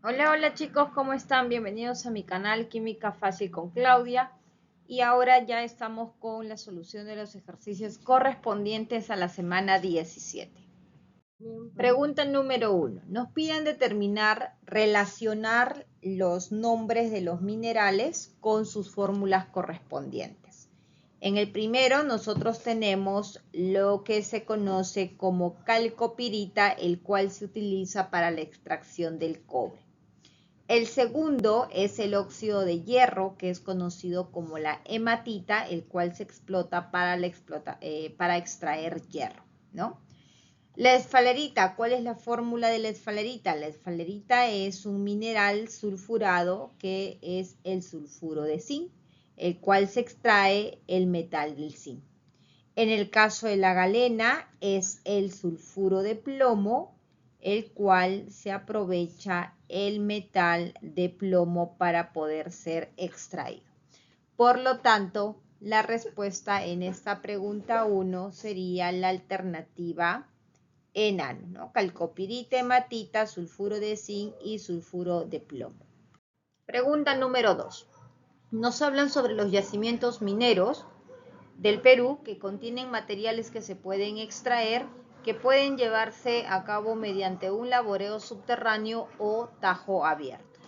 Hola, hola chicos, ¿cómo están? Bienvenidos a mi canal Química Fácil con Claudia. Y ahora ya estamos con la solución de los ejercicios correspondientes a la semana 17. Pregunta número 1. Nos piden determinar, relacionar los nombres de los minerales con sus fórmulas correspondientes. En el primero nosotros tenemos lo que se conoce como calcopirita, el cual se utiliza para la extracción del cobre. El segundo es el óxido de hierro, que es conocido como la hematita, el cual se explota para extraer hierro, ¿no? La esfalerita, ¿cuál es la fórmula de la esfalerita? La esfalerita es un mineral sulfurado que es el sulfuro de zinc, el cual se extrae el metal del zinc. En el caso de la galena es el sulfuro de plomo, el cual se aprovecha el metal de plomo para poder ser extraído. Por lo tanto, la respuesta en esta pregunta 1 sería la alternativa enano, ¿no? Calcopirita, hematita, sulfuro de zinc y sulfuro de plomo. Pregunta número 2. Nos hablan sobre los yacimientos mineros del Perú que contienen materiales que se pueden extraer, que pueden llevarse a cabo mediante un laboreo subterráneo o tajo abierto.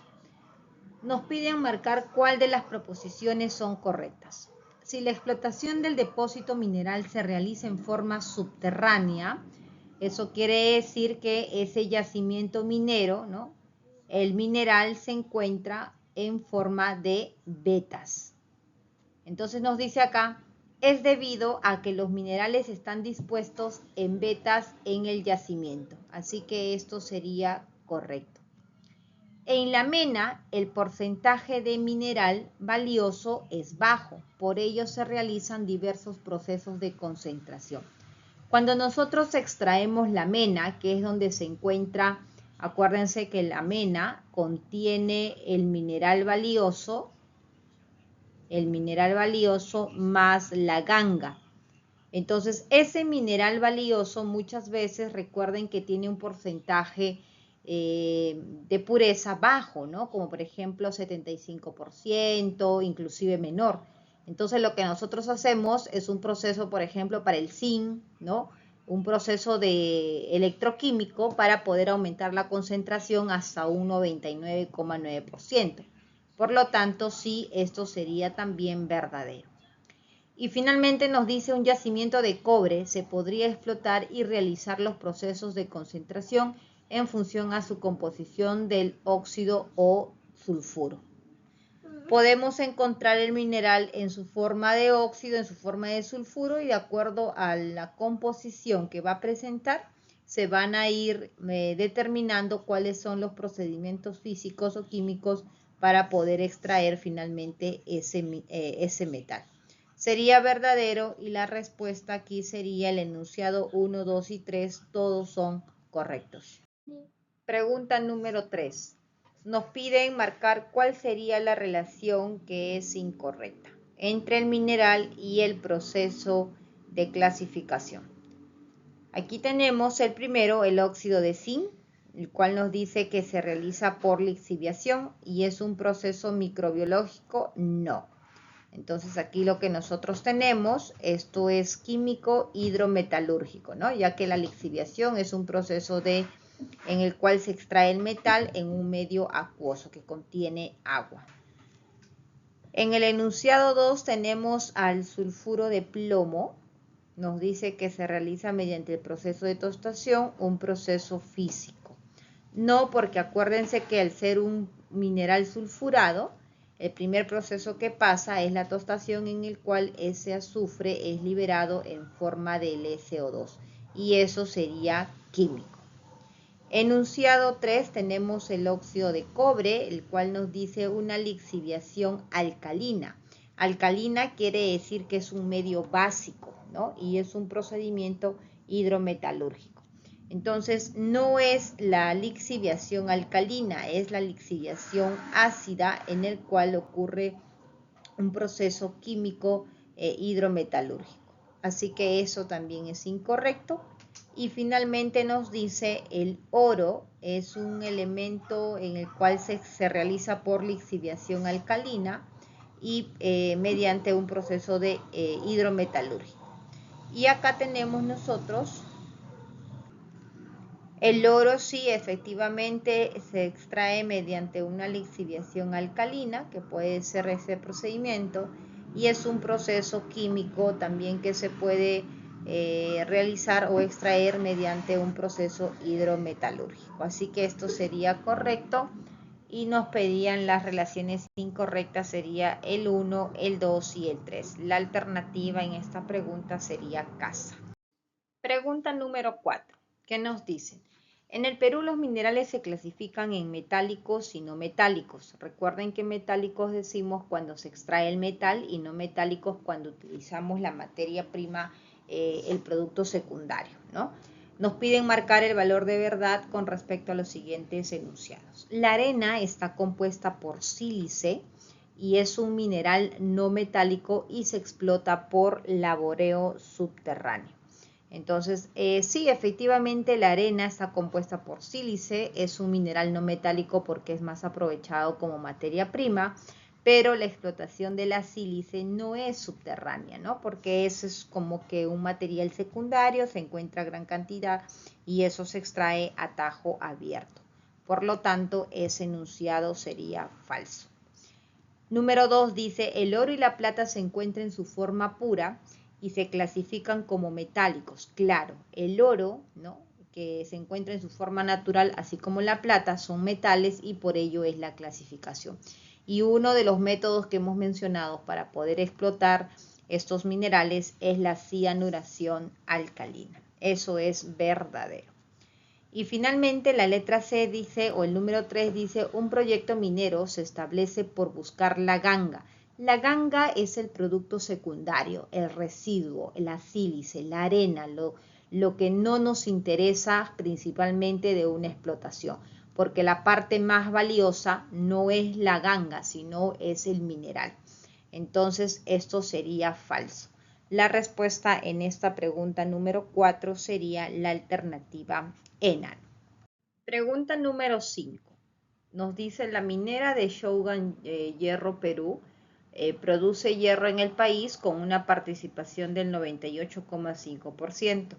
Nos piden marcar cuál de las proposiciones son correctas. Si la explotación del depósito mineral se realiza en forma subterránea, eso quiere decir que ese yacimiento minero, ¿no? El mineral se encuentra en forma de vetas. Entonces nos dice acá, es debido a que los minerales están dispuestos en vetas en el yacimiento. Así que esto sería correcto. En la mena, el porcentaje de mineral valioso es bajo, por ello se realizan diversos procesos de concentración. Cuando nosotros extraemos la mena, que es donde se encuentra, acuérdense que la mena contiene el mineral valioso más la ganga. Entonces, ese mineral valioso muchas veces recuerden que tiene un porcentaje de pureza bajo, ¿no? Como por ejemplo 75%, inclusive menor. Entonces, lo que nosotros hacemos es un proceso, por ejemplo, para el zinc, ¿no? Un proceso de electroquímico para poder aumentar la concentración hasta un 99,9%. Por lo tanto, sí, esto sería también verdadero. Y finalmente nos dice un yacimiento de cobre se podría explotar y realizar los procesos de concentración en función a su composición del óxido o sulfuro. Podemos encontrar el mineral en su forma de óxido, en su forma de sulfuro y de acuerdo a la composición que va a presentar, se van a ir determinando cuáles son los procedimientos físicos o químicos para poder extraer finalmente ese metal. Sería verdadero y la respuesta aquí sería el enunciado 1, 2 y 3, todos son correctos. Pregunta número 3. Nos piden marcar cuál sería la relación que es incorrecta entre el mineral y el proceso de clasificación. Aquí tenemos el primero, el óxido de zinc, el cual nos dice que se realiza por lixiviación y es un proceso microbiológico, no. Entonces aquí lo que nosotros tenemos, esto es químico hidrometalúrgico, ¿no? Ya que la lixiviación es un proceso en el cual se extrae el metal en un medio acuoso que contiene agua. En el enunciado 2 tenemos al sulfuro de plomo. Nos dice que se realiza mediante el proceso de tostación, un proceso físico. No, porque acuérdense que al ser un mineral sulfurado, el primer proceso que pasa es la tostación en el cual ese azufre es liberado en forma de LSO2 y eso sería químico. Enunciado 3 tenemos el óxido de cobre, el cual nos dice una lixiviación alcalina. Alcalina quiere decir que es un medio básico, ¿no? Y es un procedimiento hidrometalúrgico. Entonces, no es la lixiviación alcalina, es la lixiviación ácida en el cual ocurre un proceso químico hidrometalúrgico. Así que eso también es incorrecto. Y finalmente nos dice el oro es un elemento en el cual se realiza por lixiviación alcalina y mediante un proceso de hidrometalurgia. Y acá tenemos nosotros el oro, sí, efectivamente se extrae mediante una lixiviación alcalina, que puede ser ese procedimiento, y es un proceso químico también que se puede realizar o extraer mediante un proceso hidrometalúrgico. Así que esto sería correcto y nos pedían las relaciones incorrectas, sería el 1, el 2 y el 3. La alternativa en esta pregunta sería casa. Pregunta número 4. ¿Qué nos dicen? En el Perú los minerales se clasifican en metálicos y no metálicos. Recuerden que metálicos decimos cuando se extrae el metal y no metálicos cuando utilizamos la materia prima, el producto secundario, ¿no? Nos piden marcar el valor de verdad con respecto a los siguientes enunciados. La arena está compuesta por sílice y es un mineral no metálico y se explota por laboreo subterráneo. Entonces, sí, efectivamente la arena está compuesta por sílice, es un mineral no metálico porque es más aprovechado como materia prima, pero la explotación de la sílice no es subterránea, ¿no? Porque eso es como que un material secundario, se encuentra gran cantidad y eso se extrae a tajo abierto. Por lo tanto, ese enunciado sería falso. Número 2 dice, el oro y la plata se encuentran en su forma pura y se clasifican como metálicos. Claro, el oro, ¿no?, que se encuentra en su forma natural, así como la plata, son metales y por ello es la clasificación. Y uno de los métodos que hemos mencionado para poder explotar estos minerales es la cianuración alcalina. Eso es verdadero. Y finalmente la letra C dice, o el número 3 dice, un proyecto minero se establece por buscar la ganga. La ganga es el producto secundario, el residuo, la sílice, la arena, lo que no nos interesa principalmente de una explotación, porque la parte más valiosa no es la ganga, sino es el mineral. Entonces, esto sería falso. La respuesta en esta pregunta número 4 sería la alternativa ENAN. Pregunta número 5. Nos dice, la minera de Shougan Hierro Perú produce hierro en el país con una participación del 98,5%.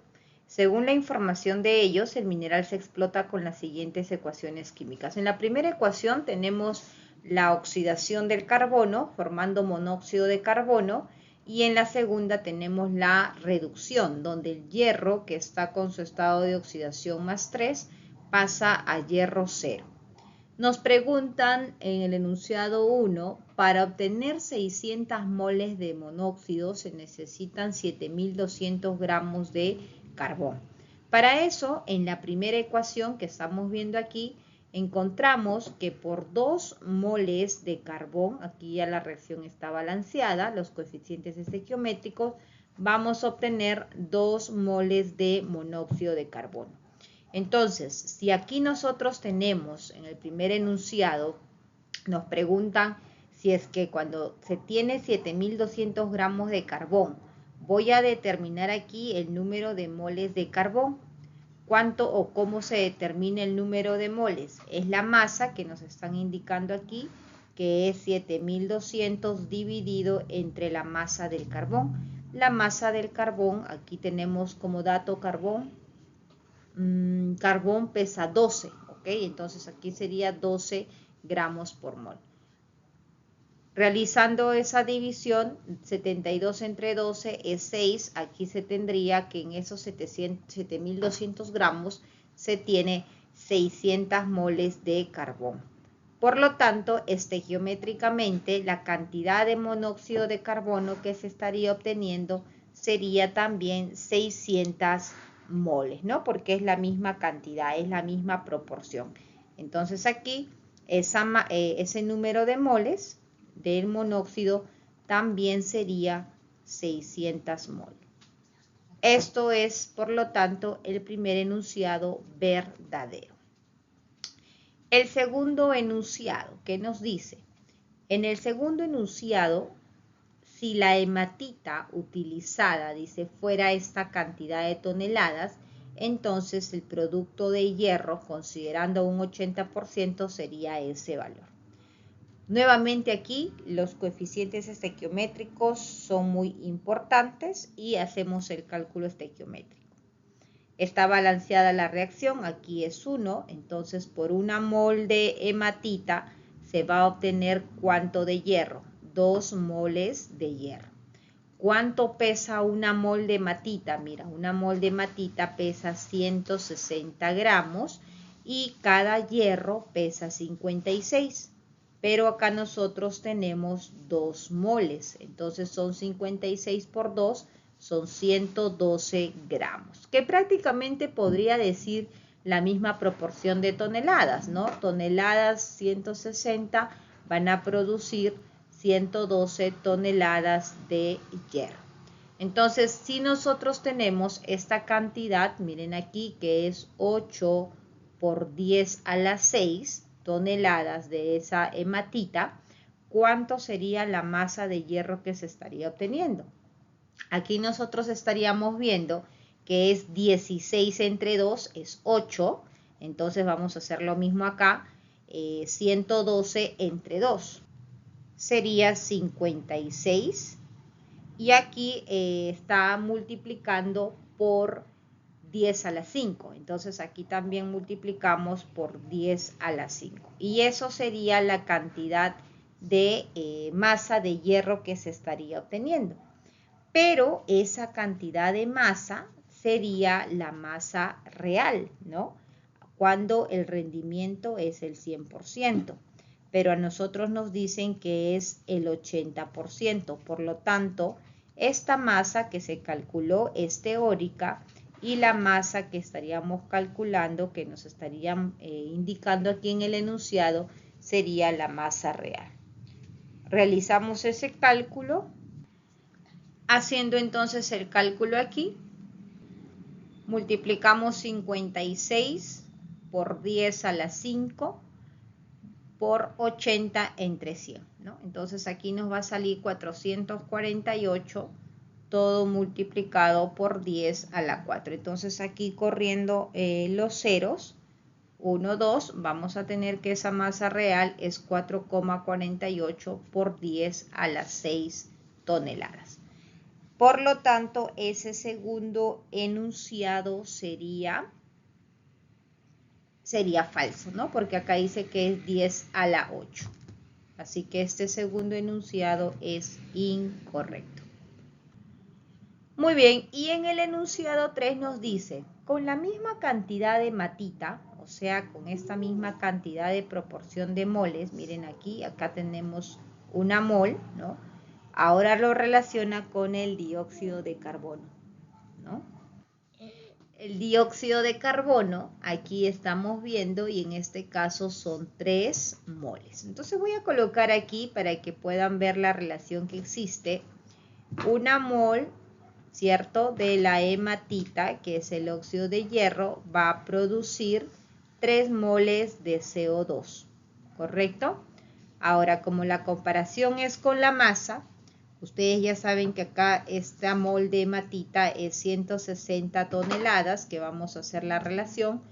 Según la información de ellos, el mineral se explota con las siguientes ecuaciones químicas. En la primera ecuación tenemos la oxidación del carbono formando monóxido de carbono, y en la segunda tenemos la reducción, donde el hierro, que está con su estado de oxidación más 3, pasa a hierro 0. Nos preguntan en el enunciado 1, para obtener 600 moles de monóxido se necesitan 7.200 gramos de carbón. Para eso, en la primera ecuación que estamos viendo aquí, encontramos que por 2 moles de carbón, aquí ya la reacción está balanceada, los coeficientes estequiométricos, vamos a obtener 2 moles de monóxido de carbono. Entonces, si aquí nosotros tenemos en el primer enunciado, nos preguntan si es que cuando se tiene 7.200 gramos de carbón, voy a determinar aquí el número de moles de carbón. ¿Cuánto o cómo se determina el número de moles? Es la masa que nos están indicando aquí, que es 7.200 dividido entre la masa del carbón. La masa del carbón, aquí tenemos como dato carbón pesa 12, ¿ok? Entonces aquí sería 12 gramos por mol. Realizando esa división, 72 entre 12 es 6. Aquí se tendría que en esos 7.200 gramos se tiene 600 moles de carbón. Por lo tanto, estequiométricamente, la cantidad de monóxido de carbono que se estaría obteniendo sería también 600 moles, ¿no? Porque es la misma cantidad, es la misma proporción. Entonces aquí, ese número de moles del monóxido también sería 600 mol. Esto es, por lo tanto, el primer enunciado verdadero. El segundo enunciado, ¿qué nos dice? En el segundo enunciado, si la hematita utilizada, dice, fuera esta cantidad de toneladas, entonces el producto de hierro, considerando un 80%, sería ese valor. Nuevamente aquí los coeficientes estequiométricos son muy importantes y hacemos el cálculo estequiométrico. Está balanceada la reacción, aquí es 1, entonces por una mol de hematita se va a obtener ¿cuánto de hierro? 2 moles de hierro. ¿Cuánto pesa una mol de hematita? Mira, una mol de hematita pesa 160 gramos y cada hierro pesa 56. Pero acá nosotros tenemos 2 moles, entonces son 56 por 2, son 112 gramos, que prácticamente podría decir la misma proporción de toneladas, ¿no? Toneladas 160 van a producir 112 toneladas de hierro. Entonces, si nosotros tenemos esta cantidad, miren aquí que es 8 por 10 a la 6 toneladas de esa hematita, ¿cuánto sería la masa de hierro que se estaría obteniendo? Aquí nosotros estaríamos viendo que es 16 entre 2 es 8, entonces vamos a hacer lo mismo acá, 112 entre 2 sería 56 y aquí está multiplicando por 10 a la 5, entonces aquí también multiplicamos por 10 a la 5 y eso sería la cantidad de masa de hierro que se estaría obteniendo. Pero esa cantidad de masa sería la masa real, ¿no? Cuando el rendimiento es el 100%, pero a nosotros nos dicen que es el 80%, por lo tanto, esta masa que se calculó es teórica y la masa que estaríamos calculando, que nos estarían indicando aquí en el enunciado, sería la masa real. Realizamos ese cálculo. Haciendo entonces el cálculo aquí, multiplicamos 56 por 10 a la 5 por 80 entre 100, ¿no? Entonces aquí nos va a salir 448, todo multiplicado por 10 a la 4. Entonces aquí corriendo los ceros, 1, 2, vamos a tener que esa masa real es 4,48 por 10 a las 6 toneladas. Por lo tanto, ese segundo enunciado sería falso, ¿no? Porque acá dice que es 10 a la 8. Así que este segundo enunciado es incorrecto. Muy bien, y en el enunciado 3 nos dice, con la misma cantidad de hematita, o sea, con esta misma cantidad de proporción de moles, miren aquí, acá tenemos una mol, ¿no? Ahora lo relaciona con el dióxido de carbono, ¿no? El dióxido de carbono, aquí estamos viendo, y en este caso son 3 moles. Entonces voy a colocar aquí para que puedan ver la relación que existe. Una mol, ¿cierto?, de la hematita, que es el óxido de hierro, va a producir 3 moles de CO2, ¿correcto? Ahora, como la comparación es con la masa, ustedes ya saben que acá esta mol de hematita es 160 toneladas, que vamos a hacer la relación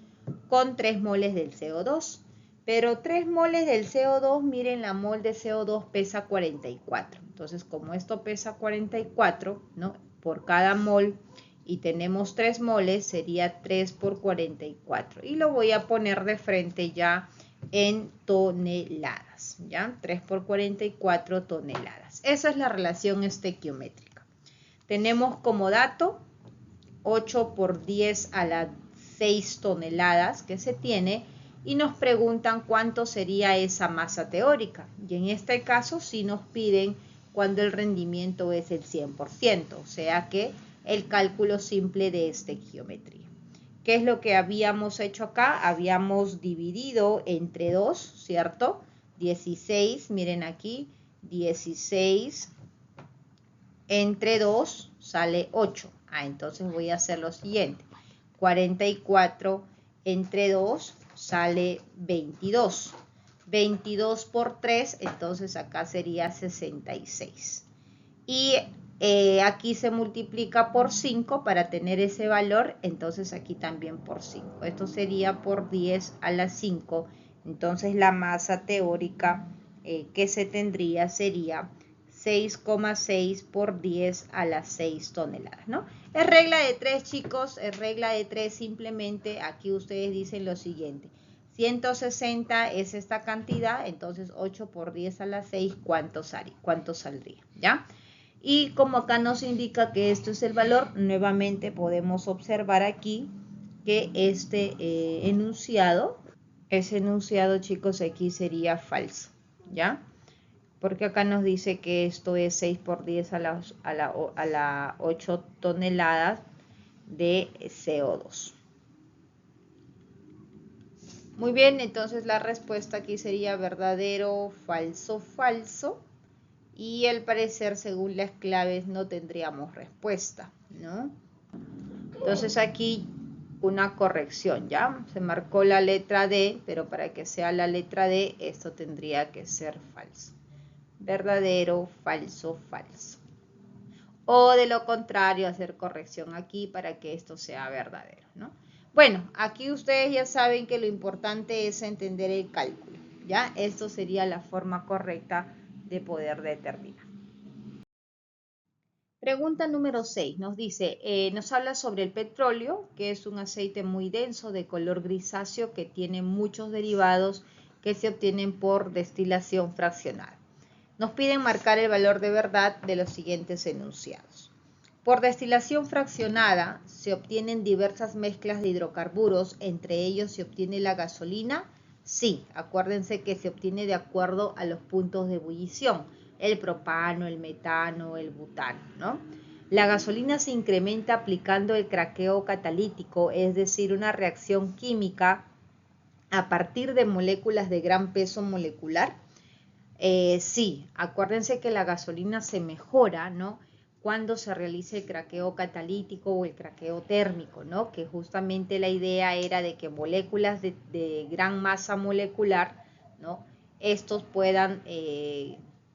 con 3 moles del CO2. Pero 3 moles del CO2, miren, la mol de CO2 pesa 44. Entonces, como esto pesa 44, ¿no?, por cada mol, y tenemos 3 moles, sería 3 por 44. Y lo voy a poner de frente ya en toneladas, ¿ya? 3 por 44 toneladas. Esa es la relación estequiométrica. Tenemos como dato 8 por 10 a la 6 toneladas que se tiene y nos preguntan cuánto sería esa masa teórica. Y en este caso sí nos piden cuando el rendimiento es el 100%, o sea que el cálculo simple de estequiometría. ¿Qué es lo que habíamos hecho acá? Habíamos dividido entre 2, ¿cierto? 16, miren aquí, 16 entre 2 sale 8. Entonces voy a hacer lo siguiente. 44 entre 2 sale 22. 22 por 3, entonces acá sería 66. Y Aquí se multiplica por 5 para tener ese valor, entonces aquí también por 5. Esto sería por 10 a la 5. Entonces la masa teórica que se tendría sería 6,6 por 10 a las 6 toneladas, ¿no? Es regla de 3, chicos, es regla de 3 simplemente. Aquí ustedes dicen lo siguiente. 160 es esta cantidad, entonces 8 por 10 a las 6, ¿cuánto saldría? ¿Ya? Y como acá nos indica que esto es el valor, nuevamente podemos observar aquí que este ese enunciado, chicos, aquí sería falso, ¿ya? Porque acá nos dice que esto es 6 por 10 a la 8 toneladas de CO2. Muy bien, entonces la respuesta aquí sería verdadero, falso, falso. Y al parecer, según las claves, no tendríamos respuesta, ¿no? Entonces aquí una corrección, ¿ya? Se marcó la letra D, pero para que sea la letra D, esto tendría que ser falso. Verdadero, falso, falso. O de lo contrario, hacer corrección aquí para que esto sea verdadero, ¿no? Bueno, aquí ustedes ya saben que lo importante es entender el cálculo, ¿ya? Esto sería la forma correcta de poder determinar. Pregunta número 6 nos dice, nos habla sobre el petróleo, que es un aceite muy denso de color grisáceo que tiene muchos derivados que se obtienen por destilación fraccionada. Nos piden marcar el valor de verdad de los siguientes enunciados. Por destilación fraccionada se obtienen diversas mezclas de hidrocarburos, entre ellos se obtiene la gasolina. Sí, acuérdense que se obtiene de acuerdo a los puntos de ebullición, el propano, el metano, el butano, ¿no? La gasolina se incrementa aplicando el craqueo catalítico, es decir, una reacción química a partir de moléculas de gran peso molecular. Sí, acuérdense que la gasolina se mejora, ¿no? Cuando se realiza el craqueo catalítico o el craqueo térmico, ¿no? Que justamente la idea era de que moléculas de gran masa molecular, ¿no? Estos puedan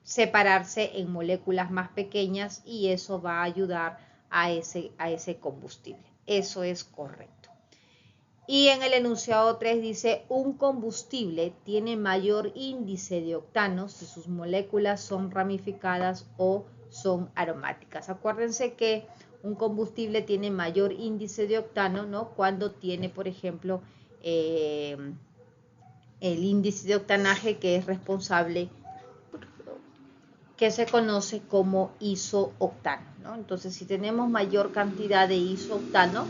separarse en moléculas más pequeñas y eso va a ayudar a ese combustible. Eso es correcto. Y en el enunciado 3 dice, un combustible tiene mayor índice de octanos si sus moléculas son ramificadas o son aromáticas. Acuérdense que un combustible tiene mayor índice de octano, ¿no? Cuando tiene, por ejemplo, el índice de octanaje que es responsable, que se conoce como isooctano, ¿no? Entonces, si tenemos mayor cantidad de isooctano,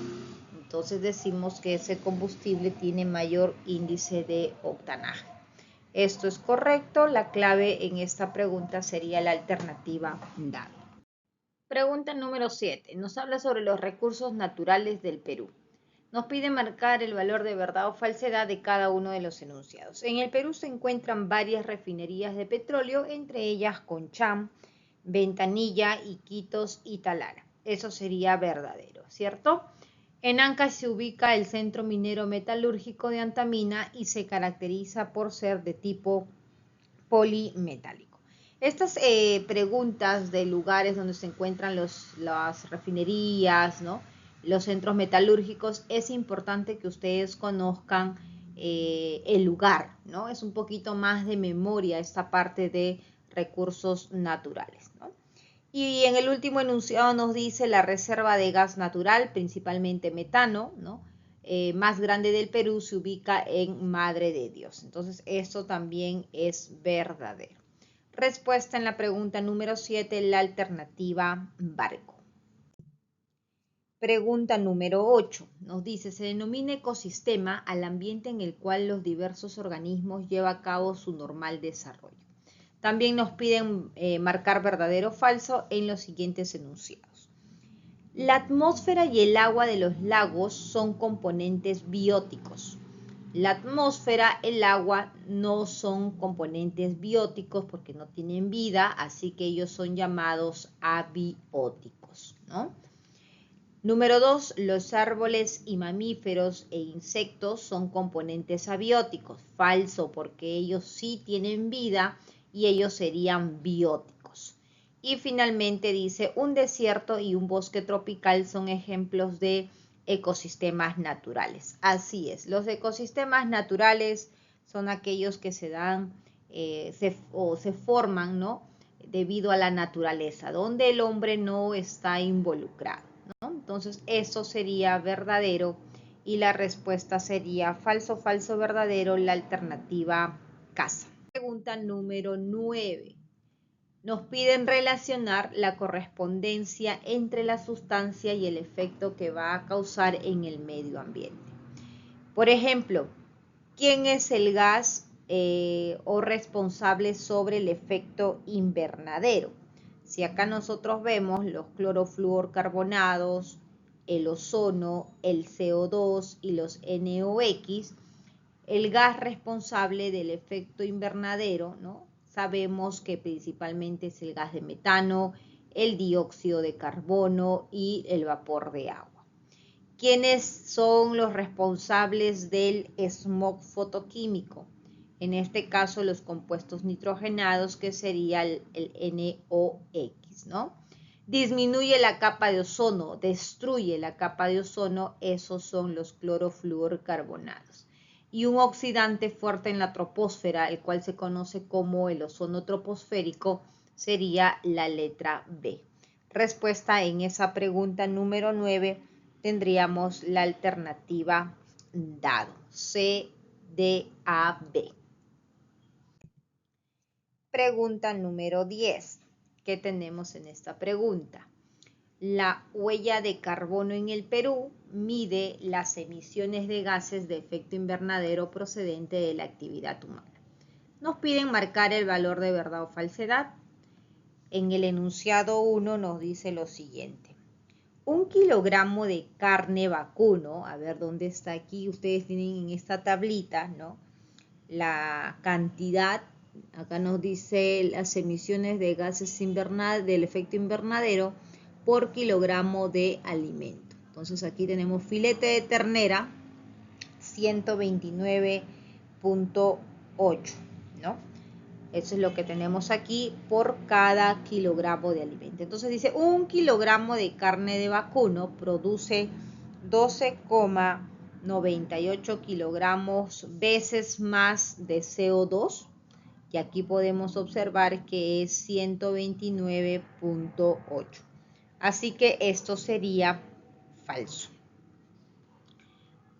entonces decimos que ese combustible tiene mayor índice de octanaje. Esto es correcto, la clave en esta pregunta sería la alternativa dada. Pregunta número 7. Nos habla sobre los recursos naturales del Perú. Nos pide marcar el valor de verdad o falsedad de cada uno de los enunciados. En el Perú se encuentran varias refinerías de petróleo, entre ellas Concham, Ventanilla, Iquitos y Talara. Eso sería verdadero, ¿cierto? En Ancash se ubica el Centro Minero Metalúrgico de Antamina y se caracteriza por ser de tipo polimetálico. Estas preguntas de lugares donde se encuentran las refinerías, ¿no? Los centros metalúrgicos, es importante que ustedes conozcan el lugar, ¿no? Es un poquito más de memoria esta parte de recursos naturales, ¿no? Y en el último enunciado nos dice la reserva de gas natural, principalmente metano, ¿no? Más grande del Perú, se ubica en Madre de Dios. Entonces, esto también es verdadero. Respuesta en la pregunta número 7, la alternativa barco. Pregunta número 8. Nos dice, se denomina ecosistema al ambiente en el cual los diversos organismos llevan a cabo su normal desarrollo. También nos piden marcar verdadero o falso en los siguientes enunciados. La atmósfera y el agua de los lagos son componentes bióticos. La atmósfera, el agua no son componentes bióticos porque no tienen vida, así que ellos son llamados abióticos, ¿no? Número 2, los árboles y mamíferos e insectos son componentes abióticos. Falso, porque ellos sí tienen vida y ellos serían bióticos. Y finalmente dice, un desierto y un bosque tropical son ejemplos de ecosistemas naturales. Así es, los ecosistemas naturales son aquellos que se dan o se forman, ¿no? Debido a la naturaleza, donde el hombre no está involucrado, ¿no? Entonces, eso sería verdadero y la respuesta sería falso, falso, verdadero, la alternativa casa. Pregunta número 9. Nos piden relacionar la correspondencia entre la sustancia y el efecto que va a causar en el medio ambiente. Por ejemplo, ¿quién es el gas o responsable sobre el efecto invernadero? Si acá nosotros vemos los clorofluorcarbonados, el ozono, el CO2 y los NOx, el gas responsable del efecto invernadero, ¿no? Sabemos que principalmente es el gas de metano, el dióxido de carbono y el vapor de agua. ¿Quiénes son los responsables del smog fotoquímico? En este caso, los compuestos nitrogenados, que sería el NOx, ¿no? Disminuye la capa de ozono, destruye la capa de ozono, esos son los clorofluorcarbonados. Y un oxidante fuerte en la troposfera, el cual se conoce como el ozono troposférico, sería la letra B. Respuesta en esa pregunta número 9 tendríamos la alternativa dado, C, D, A, B. Pregunta número 10. ¿Qué tenemos en esta pregunta? La huella de carbono en el Perú mide las emisiones de gases de efecto invernadero procedente de la actividad humana. Nos piden marcar el valor de verdad o falsedad. En el enunciado 1 nos dice lo siguiente. 1 kilogramo de carne vacuno, a ver dónde está aquí, ustedes tienen en esta tablita, ¿no? La cantidad, acá nos dice las emisiones de gases del efecto invernadero por kilogramo de alimento. Entonces aquí tenemos filete de ternera, 129.8, ¿no? Eso es lo que tenemos aquí por cada kilogramo de alimento. Entonces dice, 1 kilogramo de carne de vacuno produce 12,98 kilogramos veces más de CO2. Y aquí podemos observar que es 129.8. Así que esto sería falso.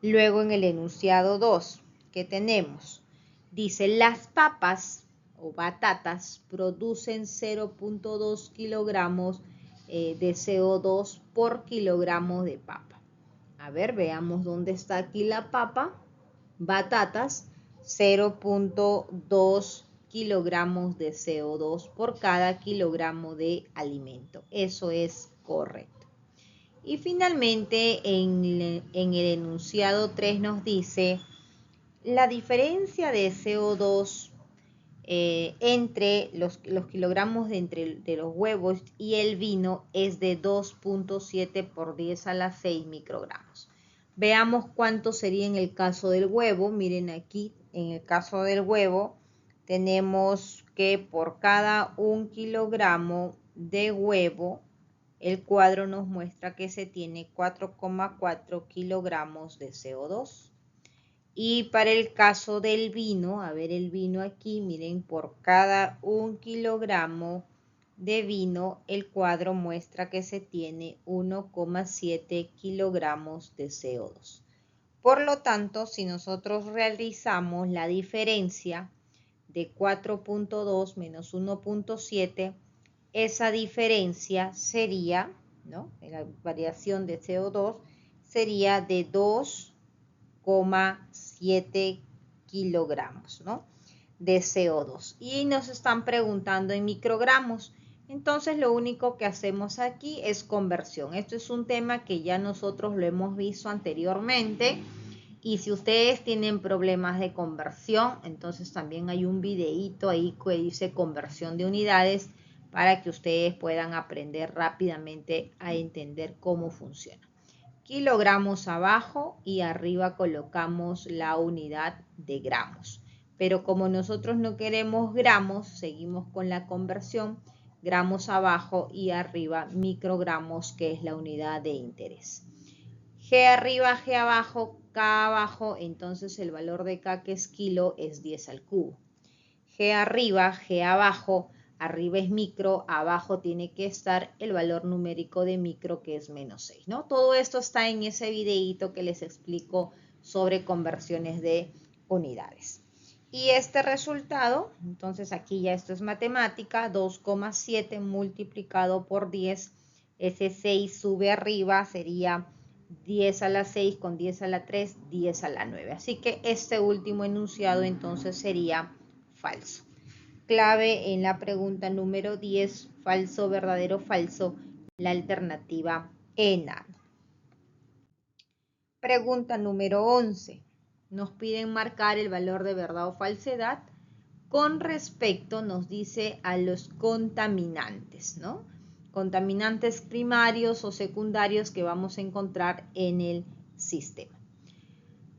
Luego en el enunciado 2, ¿qué tenemos? Dice, las papas o batatas producen 0.2 kilogramos de CO2 por kilogramo de papa. A ver, veamos dónde está aquí la papa. Batatas, 0.2 kilogramos de CO2 por cada kilogramo de alimento. Eso es correcto. Y finalmente en el enunciado 3 nos dice la diferencia de CO2 entre los kilogramos de los huevos y el vino es de 2.7 por 10 a la 6 microgramos. Veamos cuánto sería en el caso del huevo. Miren aquí, en el caso del huevo, tenemos que por cada 1 kilogramo de huevo, el cuadro nos muestra que se tiene 4,4 kilogramos de CO2. Y para el caso del vino, a ver el vino aquí, miren, por cada 1 kilogramo de vino, el cuadro muestra que se tiene 1,7 kilogramos de CO2. Por lo tanto, si nosotros realizamos la diferencia de 4.2 menos 1.7, esa diferencia sería, ¿no? La variación de CO2 sería de 2,7 kilogramos, ¿no? De CO2. Y nos están preguntando en microgramos. Entonces lo único que hacemos aquí es conversión. Esto es un tema que ya nosotros lo hemos visto anteriormente. Y si ustedes tienen problemas de conversión, entonces también hay un videíto ahí que dice conversión de unidades para que ustedes puedan aprender rápidamente a entender cómo funciona. Kilogramos abajo y arriba colocamos la unidad de gramos. Pero como nosotros no queremos gramos, seguimos con la conversión gramos abajo y arriba microgramos, que es la unidad de interés. G arriba, G abajo, K abajo, entonces el valor de K, que es kilo, es 10 al cubo. G arriba, G abajo, arriba es micro, abajo tiene que estar el valor numérico de micro, que es menos 6, ¿no? Todo esto está en ese videíto que les explico sobre conversiones de unidades. Y este resultado, entonces aquí ya esto es matemática, 2,7 multiplicado por 10, ese 6 sube arriba, sería 10 a la 6 con 10 a la 3, 10 a la 9. Así que este último enunciado entonces sería falso. Clave en la pregunta número 10, falso, verdadero, falso, la alternativa ENA. Pregunta número 11. Nos piden marcar el valor de verdad o falsedad con respecto, nos dice, a los contaminantes, ¿no? Contaminantes primarios o secundarios que vamos a encontrar en el sistema.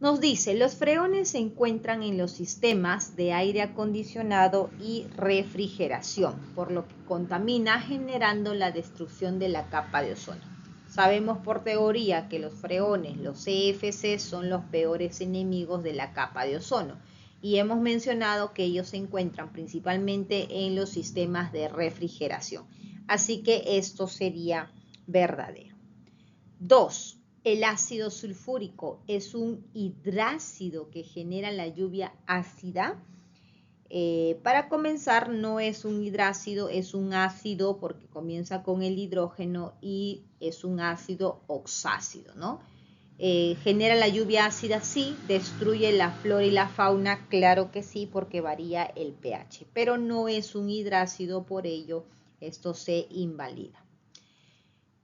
Nos dice, los freones se encuentran en los sistemas de aire acondicionado y refrigeración, por lo que contamina generando la destrucción de la capa de ozono. Sabemos por teoría que los freones, los CFC, son los peores enemigos de la capa de ozono y hemos mencionado que ellos se encuentran principalmente en los sistemas de refrigeración. Así que esto sería verdadero. 2. El ácido sulfúrico es un hidrácido que genera la lluvia ácida. Para comenzar, no es un hidrácido, es un ácido porque comienza con el hidrógeno y es un ácido oxácido, ¿no? ¿Genera la lluvia ácida? Sí. ¿Destruye la flora y la fauna? Claro que sí, porque varía el pH, pero no es un hidrácido, por ello esto se invalida.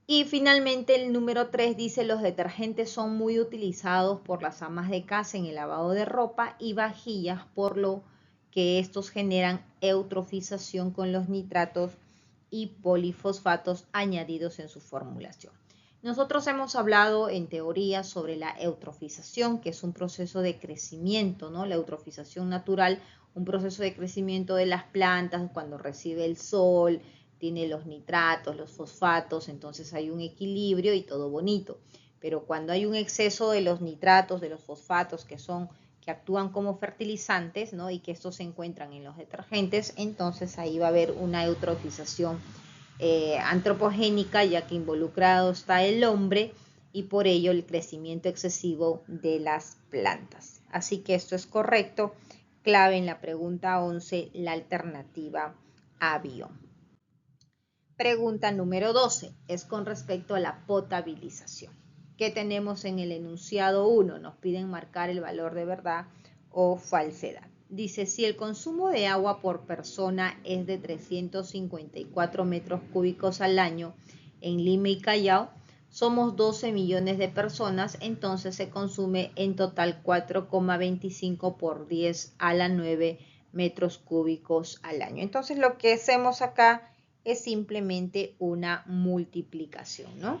Y finalmente el número 3 dice, los detergentes son muy utilizados por las amas de casa en el lavado de ropa y vajillas, por lo que estos generan eutrofización con los nitratos y polifosfatos añadidos en su formulación. Nosotros hemos hablado en teoría sobre la eutrofización, que es un proceso de crecimiento, ¿no? La eutrofización natural, un proceso de crecimiento de las plantas cuando recibe el sol, tiene los nitratos, los fosfatos, entonces hay un equilibrio y todo bonito. Pero cuando hay un exceso de los nitratos, de los fosfatos, que actúan como fertilizantes, ¿no? Y que estos se encuentran en los detergentes, entonces ahí va a haber una eutrofización antropogénica, ya que involucrado está el hombre y por ello el crecimiento excesivo de las plantas. Así que esto es correcto. Clave en la pregunta 11, la alternativa avión. Pregunta número 12 es con respecto a la potabilización. ¿Qué tenemos en el enunciado 1? Nos piden marcar el valor de verdad o falsedad. Dice, si el consumo de agua por persona es de 354 metros cúbicos al año en Lima y Callao, somos 12 millones de personas, entonces se consume en total 4,25 por 10 a la 9 metros cúbicos al año. Entonces lo que hacemos acá es simplemente una multiplicación, ¿no?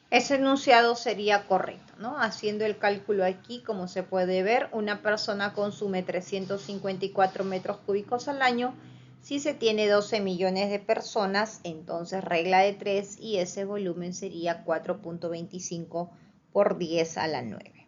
Ese enunciado sería correcto, ¿no? Haciendo el cálculo aquí, como se puede ver, una persona consume 354 metros cúbicos al año. Si se tiene 12 millones de personas, entonces regla de 3 y ese volumen sería 4,25 por 10 a la 9.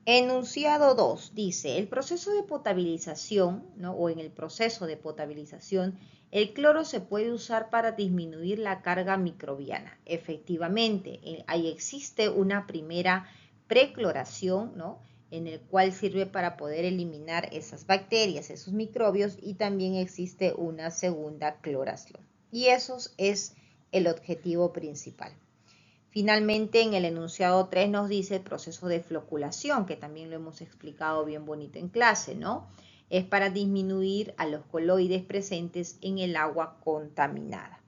Enunciado 2 dice, el proceso de potabilización, ¿no? O en el proceso de potabilización, el cloro se puede usar para disminuir la carga microbiana. Efectivamente, ahí existe una primera precloración, ¿no? En el cual sirve para poder eliminar esas bacterias, esos microbios, y también existe una segunda cloración. Y eso es el objetivo principal. Finalmente, en el enunciado 3 nos dice el proceso de floculación, que también lo hemos explicado bien bonito en clase, ¿no? Es para disminuir a los coloides presentes en el agua contaminada.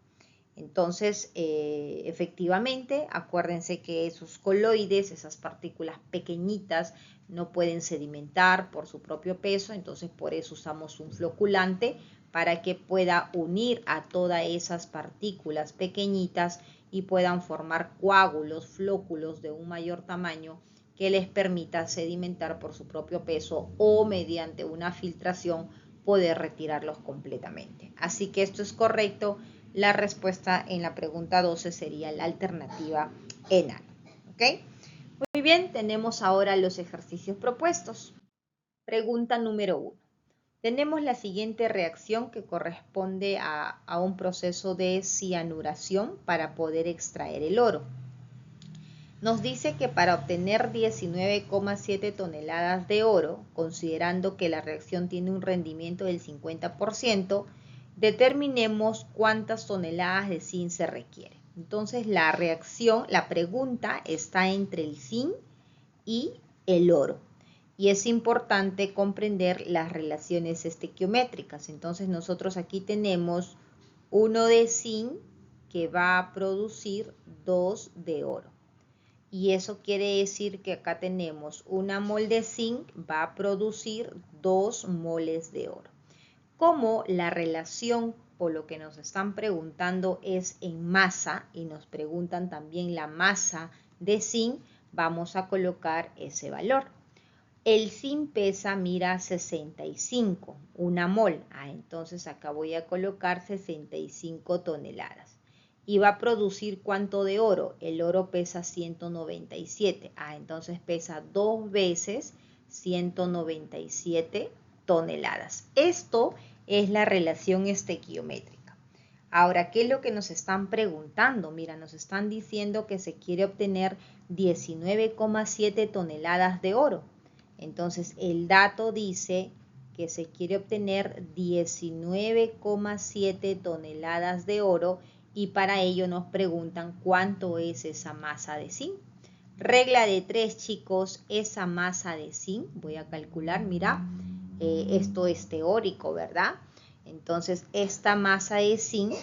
Entonces, efectivamente, acuérdense que esos coloides, esas partículas pequeñitas, no pueden sedimentar por su propio peso, entonces por eso usamos un floculante para que pueda unir a todas esas partículas pequeñitas y puedan formar coágulos, flóculos de un mayor tamaño que les permita sedimentar por su propio peso o mediante una filtración poder retirarlos completamente. Así que esto es correcto. La respuesta en la pregunta 12 sería la alternativa enano. ¿Ok? Muy bien, tenemos ahora los ejercicios propuestos. Pregunta número 1. Tenemos la siguiente reacción que corresponde a un proceso de cianuración para poder extraer el oro. Nos dice que para obtener 19,7 toneladas de oro, considerando que la reacción tiene un rendimiento del 50%, determinemos cuántas toneladas de zinc se requiere. Entonces la reacción, la pregunta está entre el zinc y el oro. Y es importante comprender las relaciones estequiométricas. Entonces nosotros aquí tenemos 1 de zinc que va a producir 2 de oro. Y eso quiere decir que acá tenemos 1 mol de zinc va a producir 2 moles de oro. Como la relación, por lo que nos están preguntando, es en masa y nos preguntan también la masa de zinc, vamos a colocar ese valor. El zinc pesa, mira, 65, 1 mol. Entonces acá voy a colocar 65 toneladas. ¿Y va a producir cuánto de oro? El oro pesa 197. Entonces pesa 2 veces 197 toneladas. Esto es la relación estequiométrica. Ahora, ¿qué es lo que nos están preguntando? Mira, nos están diciendo que se quiere obtener 19,7 toneladas de oro. Entonces, el dato dice que se quiere obtener 19,7 toneladas de oro y para ello nos preguntan cuánto es esa masa de zinc. Regla de 3, chicos, esa masa de zinc, voy a calcular, mira, esto es teórico, ¿verdad? Entonces, esta masa de zinc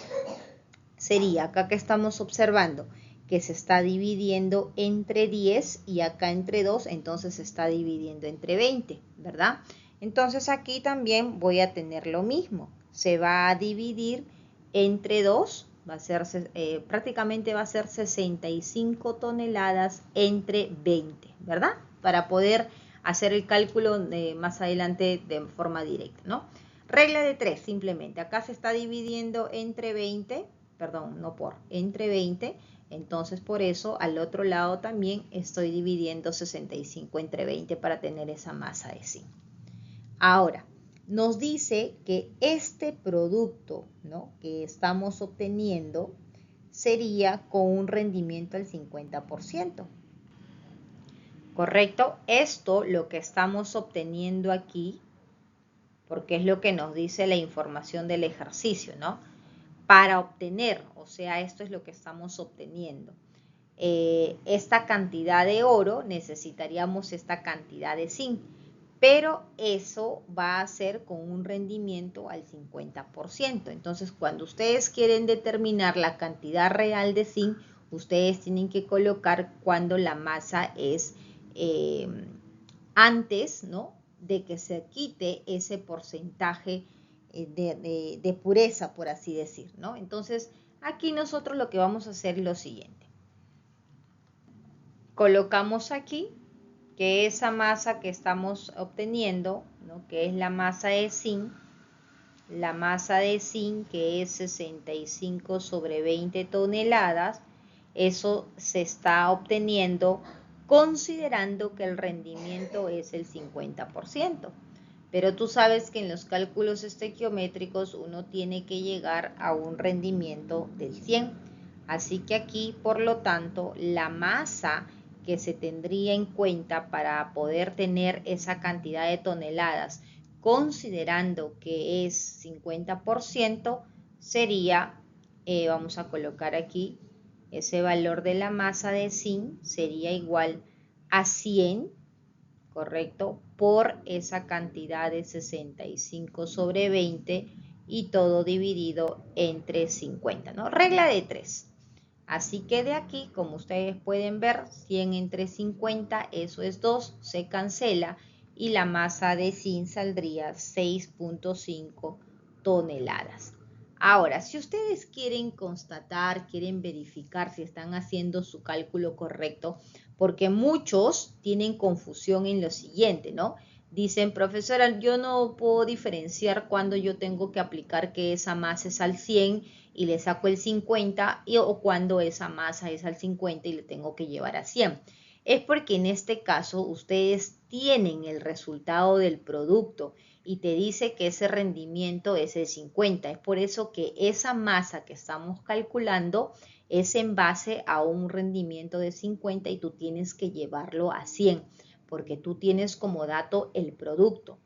sería, acá que estamos observando, que se está dividiendo entre 10 y acá entre 2, entonces se está dividiendo entre 20, ¿verdad? Entonces aquí también voy a tener lo mismo, se va a dividir entre 2, va a ser, prácticamente va a ser 65 toneladas entre 20, ¿verdad? Para poder hacer el cálculo más adelante de forma directa, ¿no? Regla de 3, simplemente, acá se está dividiendo entre 20, perdón, no por, entre 20, entonces por eso al otro lado también estoy dividiendo 65 entre 20 para tener esa masa de zinc. Ahora, nos dice que este producto, ¿no?, que estamos obteniendo sería con un rendimiento del 50%. ¿Correcto? Esto, lo que estamos obteniendo aquí, porque es lo que nos dice la información del ejercicio, ¿no? Para obtener, o sea, esto es lo que estamos obteniendo. Esta cantidad de oro, necesitaríamos esta cantidad de zinc, pero eso va a ser con un rendimiento al 50%. Entonces, cuando ustedes quieren determinar la cantidad real de zinc, ustedes tienen que colocar cuando la masa es antes, ¿no?, de que se quite ese porcentaje de pureza, por así decir, ¿no? Entonces, aquí nosotros lo que vamos a hacer es lo siguiente. Colocamos aquí que esa masa que estamos obteniendo, ¿no?, que es la masa de zinc, que es 65 sobre 20 toneladas, eso se está obteniendo considerando que el rendimiento es el 50%. Pero tú sabes que en los cálculos estequiométricos uno tiene que llegar a un rendimiento del 100. Así que aquí, por lo tanto, la masa que se tendría en cuenta para poder tener esa cantidad de toneladas, considerando que es 50%, sería, vamos a colocar aquí, ese valor de la masa de zinc sería igual a 100, ¿correcto?, por esa cantidad de 65 sobre 20 y todo dividido entre 50, ¿no? Regla de 3. Así que de aquí, como ustedes pueden ver, 100 entre 50, eso es 2, se cancela y la masa de zinc saldría 6,5 toneladas. Ahora, si ustedes quieren constatar, quieren verificar si están haciendo su cálculo correcto, porque muchos tienen confusión en lo siguiente, ¿no? Dicen, profesora, yo no puedo diferenciar cuando yo tengo que aplicar que esa masa es al 100 y le saco el 50 o cuando esa masa es al 50 y le tengo que llevar a 100. Es porque en este caso ustedes tienen el resultado del producto y te dice que ese rendimiento es el 50. Es por eso que esa masa que estamos calculando es en base a un rendimiento de 50 y tú tienes que llevarlo a 100 porque tú tienes como dato el producto.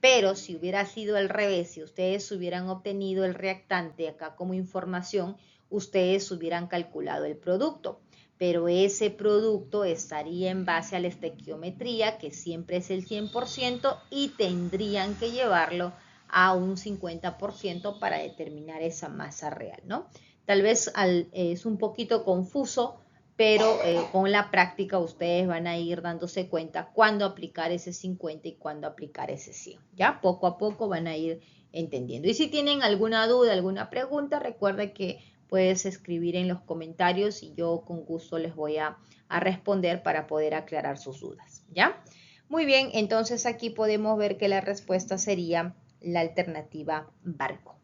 Pero si hubiera sido al revés, si ustedes hubieran obtenido el reactante acá como información, ustedes hubieran calculado el producto. Pero ese producto estaría en base a la estequiometría, que siempre es el 100%, y tendrían que llevarlo a un 50% para determinar esa masa real, ¿no? Tal vez es un poquito confuso, pero con la práctica ustedes van a ir dándose cuenta cuándo aplicar ese 50 y cuándo aplicar ese 100. Ya poco a poco van a ir entendiendo. Y si tienen alguna duda, alguna pregunta, recuerden que puedes escribir en los comentarios y yo con gusto les voy a responder para poder aclarar sus dudas. ¿Ya? Muy bien, entonces aquí podemos ver que la respuesta sería la alternativa barco.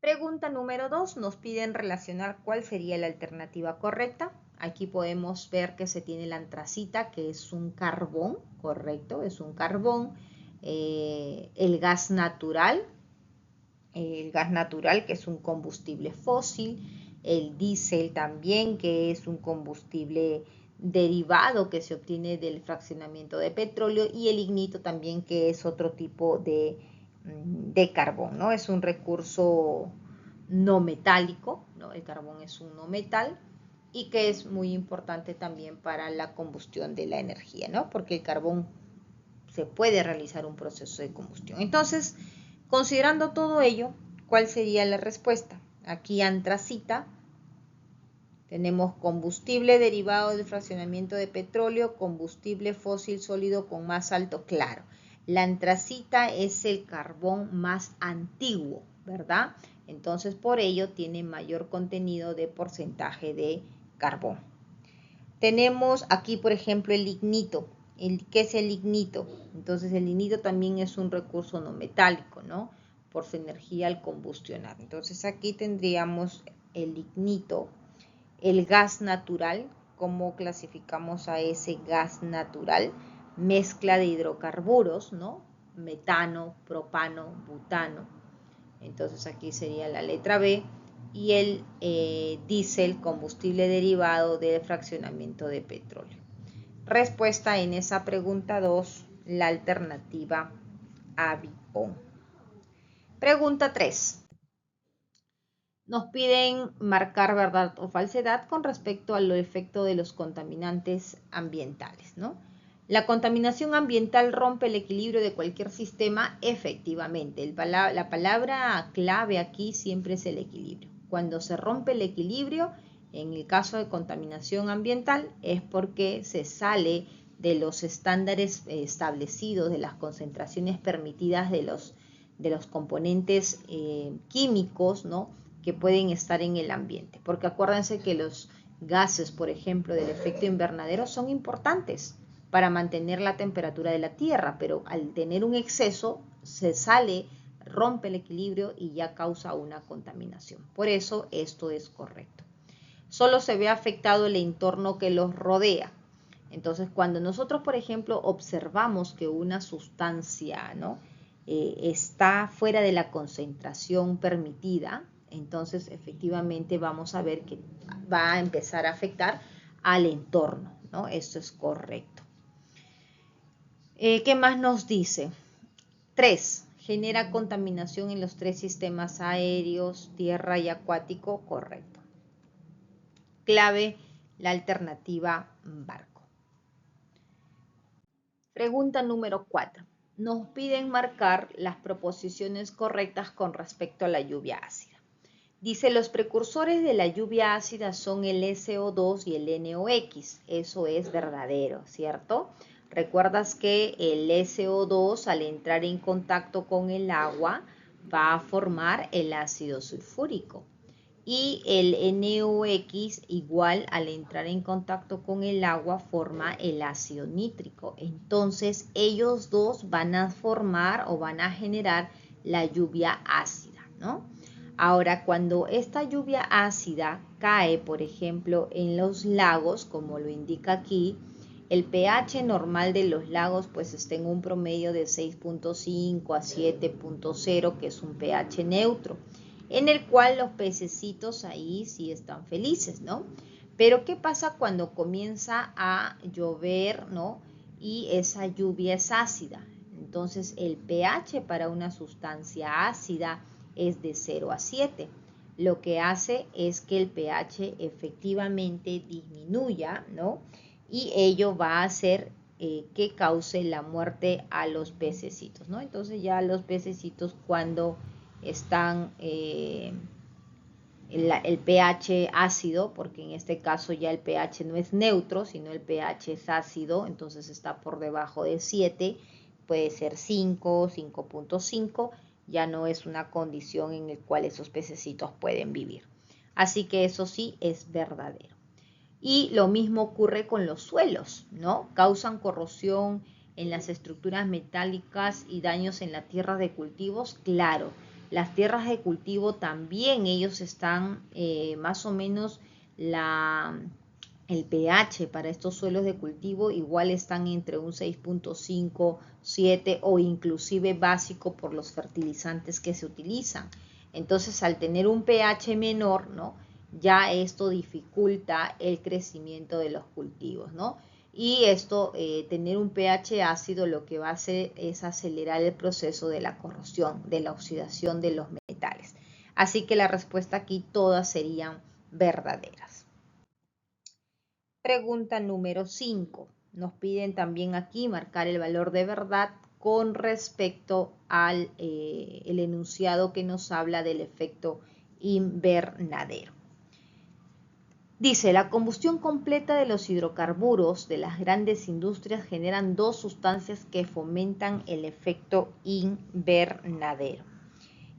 Pregunta número 2, nos piden relacionar cuál sería la alternativa correcta. Aquí podemos ver que se tiene la antracita, que es un carbón, correcto, es un carbón. El gas natural, que es un combustible fósil. El diésel también, que es un combustible derivado que se obtiene del fraccionamiento de petróleo. Y el lignito también, que es otro tipo de carbón, ¿no? Es un recurso no metálico, ¿no? El carbón es un no metal y que es muy importante también para la combustión de la energía, ¿no? Porque el carbón se puede realizar un proceso de combustión. Entonces, considerando todo ello, ¿cuál sería la respuesta? Aquí antracita, tenemos combustible derivado del fraccionamiento de petróleo, combustible fósil sólido con más alto claro. La antracita es el carbón más antiguo, ¿verdad? Entonces, por ello tiene mayor contenido de porcentaje de carbón. Tenemos aquí, por ejemplo, el lignito. ¿Qué es el lignito? Entonces, el lignito también es un recurso no metálico, ¿no? Por su energía al combustionar. Entonces, aquí tendríamos el lignito. El gas natural, ¿cómo clasificamos a ese gas natural? Mezcla de hidrocarburos, ¿no? Metano, propano, butano. Entonces aquí sería la letra B. Y el diésel, combustible derivado del fraccionamiento de petróleo. Respuesta en esa pregunta 2, la alternativa avión. Pregunta 3. Nos piden marcar verdad o falsedad con respecto al efecto de los contaminantes ambientales, ¿no? La contaminación ambiental rompe el equilibrio de cualquier sistema, efectivamente. La palabra clave aquí siempre es el equilibrio. Cuando se rompe el equilibrio, en el caso de contaminación ambiental, es porque se sale de los estándares establecidos, de las concentraciones permitidas de los componentes químicos, ¿no?, que pueden estar en el ambiente. Porque acuérdense que los gases, por ejemplo, del efecto invernadero son importantes para mantener la temperatura de la Tierra, pero al tener un exceso se sale, rompe el equilibrio y ya causa una contaminación. Por eso esto es correcto. Solo se ve afectado el entorno que los rodea. Entonces, cuando nosotros, por ejemplo, observamos que una sustancia, ¿no?, está fuera de la concentración permitida, entonces efectivamente vamos a ver que va a empezar a afectar al entorno, ¿no? Esto es correcto. ¿Qué más nos dice? 3. Genera contaminación en los 3 sistemas aéreos, tierra y acuático. Correcto. Clave, la alternativa barco. Pregunta número 4. Nos piden marcar las proposiciones correctas con respecto a la lluvia ácida. Dice, los precursores de la lluvia ácida son el SO2 y el NOx. Eso es verdadero, ¿cierto? Recuerdas que el SO2 al entrar en contacto con el agua va a formar el ácido sulfúrico. y el NOx igual al entrar en contacto con el agua forma el ácido nítrico. Entonces ellos dos van a formar o van a generar la lluvia ácida, ¿no? Ahora, cuando esta lluvia ácida cae, por ejemplo, en los lagos, como lo indica aquí, el pH normal de los lagos pues está en un promedio de 6.5 a 7.0, que es un pH neutro, en el cual los pececitos ahí sí están felices, ¿no? Pero ¿qué pasa cuando comienza a llover, ¿no? Y esa lluvia es ácida. Entonces el pH para una sustancia ácida es de 0 a 7. Lo que hace es que el pH efectivamente disminuya, ¿no? Y ello va a hacer que cause la muerte a los pececitos, ¿no? Entonces ya los pececitos cuando están el pH ácido, porque en este caso ya el pH no es neutro, sino el pH es ácido, entonces está por debajo de 7, puede ser 5, 5.5, ya no es una condición en la cual esos pececitos pueden vivir. Así que eso sí es verdadero. Y lo mismo ocurre con los suelos, ¿no? Causan corrosión en las estructuras metálicas y daños en la tierra de cultivos, claro. Las tierras de cultivo también ellos están más o menos el pH para estos suelos de cultivo igual están entre un 6.5, 7 o inclusive básico por los fertilizantes que se utilizan. Entonces al tener un pH menor, ¿no? Ya esto dificulta el crecimiento de los cultivos, ¿no? Y esto, tener un pH ácido, lo que va a hacer es acelerar el proceso de la corrosión, de la oxidación de los metales. Así que la respuesta aquí todas serían verdaderas. Pregunta número 5. Nos piden también aquí marcar el valor de verdad con respecto al el enunciado que nos habla del efecto invernadero. Dice, la combustión completa de los hidrocarburos de las grandes industrias generan dos sustancias que fomentan el efecto invernadero.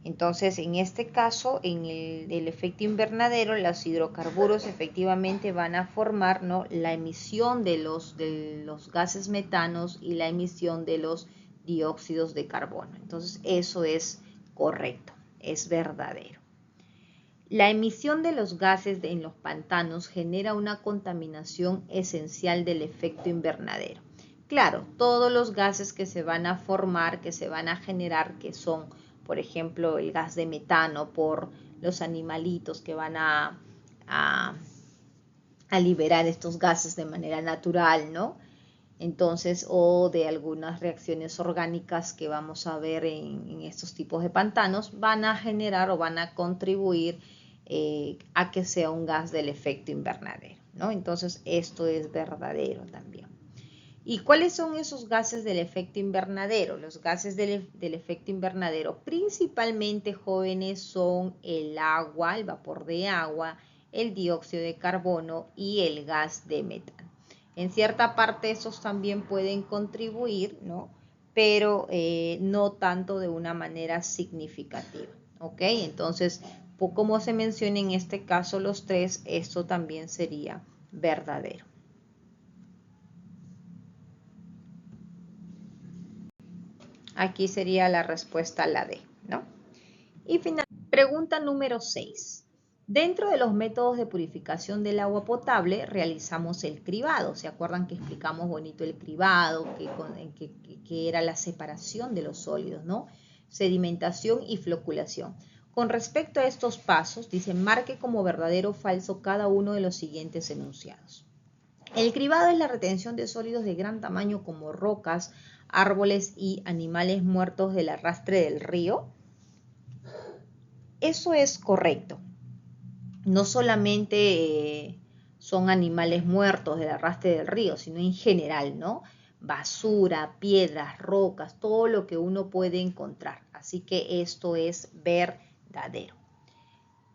Entonces, en este caso, en el efecto invernadero, los hidrocarburos efectivamente van a formar, ¿no?, la emisión de los gases metanos y la emisión de los dióxidos de carbono. Entonces, eso es correcto, es verdadero. La emisión de los gases en los pantanos genera una contaminación esencial del efecto invernadero. Claro, todos los gases que se van a formar, que se van a generar, que son, por ejemplo, el gas de metano por los animalitos que van a liberar estos gases de manera natural, ¿no? Entonces, o de algunas reacciones orgánicas que vamos a ver en estos tipos de pantanos, van a generar o van a contribuir a que sea un gas del efecto invernadero, ¿no? Entonces, esto es verdadero también. ¿Y cuáles son esos gases del efecto invernadero? Los gases del efecto invernadero, principalmente, jóvenes, son el agua, el vapor de agua, el dióxido de carbono y el gas de metano. En cierta parte esos también pueden contribuir, ¿no? Pero no tanto de una manera significativa, ¿ok? Entonces, como se menciona en este caso los tres, esto también sería verdadero. Aquí sería la respuesta la D, ¿no? Y finalmente, pregunta número 6. Dentro de los métodos de purificación del agua potable realizamos el cribado. ¿Se acuerdan que explicamos bonito el cribado, que era la separación de los sólidos, ¿no? Sedimentación y floculación. Con respecto a estos pasos, dice, marque como verdadero o falso cada uno de los siguientes enunciados. El cribado es la retención de sólidos de gran tamaño como rocas, árboles y animales muertos del arrastre del río. Eso es correcto. No solamente son animales muertos del arrastre del río, sino en general, ¿no? Basura, piedras, rocas, todo lo que uno puede encontrar. Así que esto es verdadero.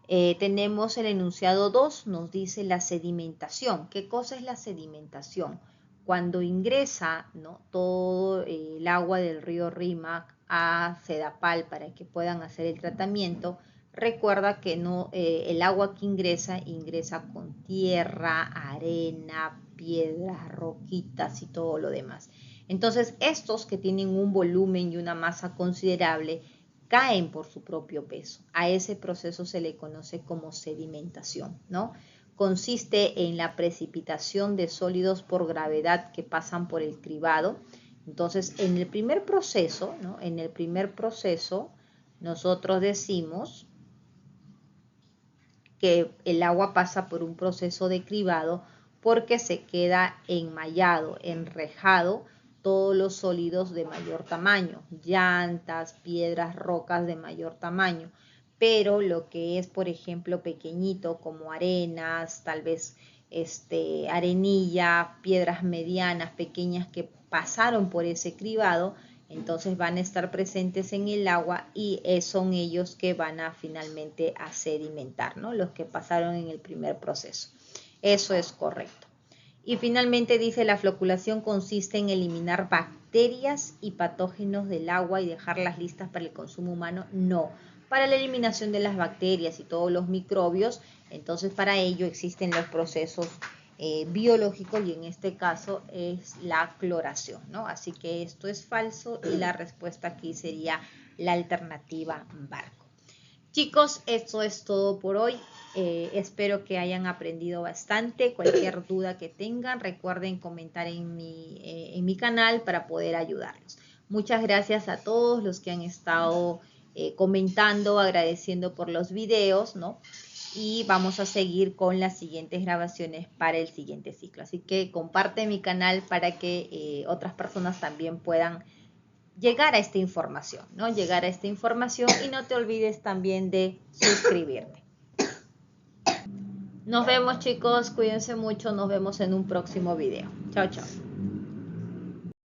Tenemos el enunciado 2, nos dice la sedimentación. ¿Qué cosa es la sedimentación? Cuando ingresa, ¿no?, todo el agua del río Rímac a Sedapal para que puedan hacer el tratamiento, recuerda que no, el agua que ingresa con tierra, arena, piedras, roquitas y todo lo demás. Entonces, estos que tienen un volumen y una masa considerable caen por su propio peso. A ese proceso se le conoce como sedimentación, ¿no? Consiste en la precipitación de sólidos por gravedad que pasan por el cribado. Entonces, en el primer proceso, ¿no? En el primer proceso, nosotros decimos que el agua pasa por un proceso de cribado porque se queda enmallado, enrejado todos los sólidos de mayor tamaño, llantas, piedras, rocas de mayor tamaño, pero lo que es, por ejemplo, pequeñito como arenas, tal vez arenilla, piedras medianas, pequeñas que pasaron por ese cribado, entonces van a estar presentes en el agua y son ellos que van a finalmente a sedimentar, ¿no? Los que pasaron en el primer proceso. Eso es correcto. Y finalmente dice, la floculación consiste en eliminar bacterias y patógenos del agua y dejarlas listas para el consumo humano. No, para la eliminación de las bacterias y todos los microbios, entonces para ello existen los procesos biológicos y en este caso es la cloración, ¿no? Así que esto es falso y la respuesta aquí sería la alternativa barco. Chicos, esto es todo por hoy. Espero que hayan aprendido bastante. Cualquier duda que tengan, recuerden comentar en mi canal para poder ayudarlos. Muchas gracias a todos los que han estado comentando, agradeciendo por los videos, ¿no? Y vamos a seguir con las siguientes grabaciones para el siguiente ciclo. Así que comparte mi canal para que otras personas también puedan llegar a esta información, ¿no? Llegar a esta información y no te olvides también de suscribirte. Nos vemos, chicos, cuídense mucho, nos vemos en un próximo video. Chao, chao.